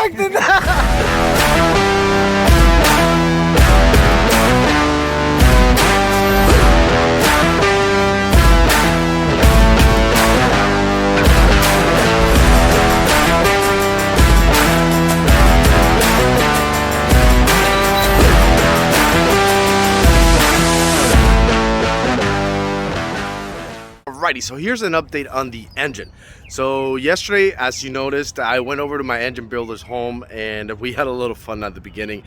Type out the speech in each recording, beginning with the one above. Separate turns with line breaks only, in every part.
expecting that. Alrighty, so here's an update on the engine. So yesterday, as you noticed, I went over to my engine builder's home and we had a little fun at the beginning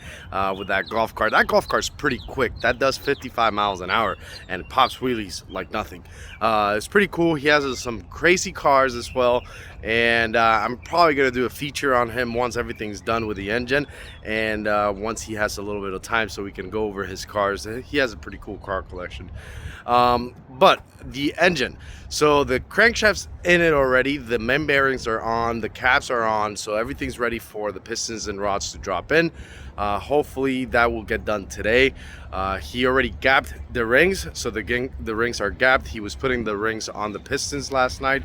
with that golf cart. That golf cart's pretty quick. That does 55 miles an hour and it pops wheelies like nothing. It's pretty cool. He has some crazy cars as well, and I'm probably gonna do a feature on him once everything's done with the engine, and once he has a little bit of time so we can go over his cars. He has a pretty cool car collection. But the engine, so the crankshaft's in it already, the main bearings are on, the caps are on, so everything's ready for the pistons and rods to drop in. Hopefully that will get done today. He already gapped the rings, so the rings are gapped. He was putting the rings on the pistons last night,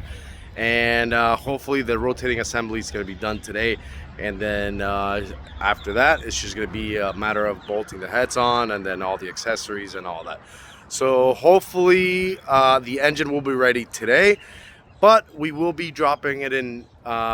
and hopefully the rotating assembly is going to be done today. And then after that, it's just going to be a matter of bolting the heads on and then all the accessories and all that. So hopefully the engine will be ready today, but we will be dropping it in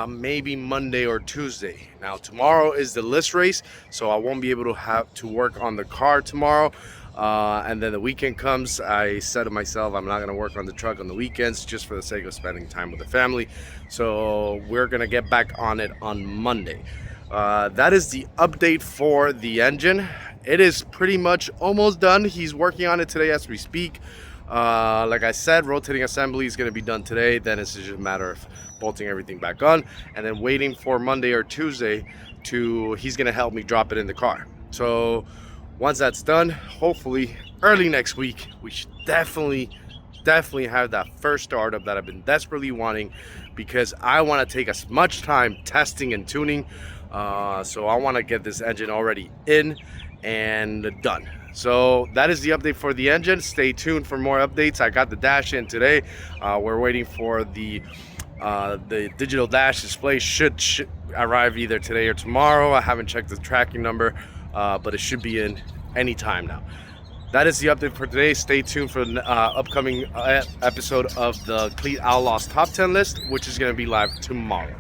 maybe Monday or Tuesday. Now tomorrow is the list race, so I won't be able to have to work on the car tomorrow. And then the weekend comes, I said to myself, I'm not going to work on the truck on the weekends just for the sake of spending time with the family. So we're going to get back on it on Monday. That is the update for the engine. It is pretty much almost done. He's working on it today as we speak. Like I said, rotating assembly is going to be done today. Then it's just a matter of bolting everything back on and then waiting for Monday or Tuesday he's going to help me drop it in the car. So once that's done, hopefully early next week, we should definitely have that first startup that I've been desperately wanting, because I want to take as much time testing and tuning. So I want to get this engine already in and done. So that is the update for the engine. Stay tuned for more updates. I got the dash in today. We're waiting for the digital dash display. Should arrive either today or tomorrow. I haven't checked the tracking number, but it should be in any time now. That is the update for today. Stay tuned for the upcoming episode of the Cleat Outlaws Top 10 list, which is going to be live tomorrow.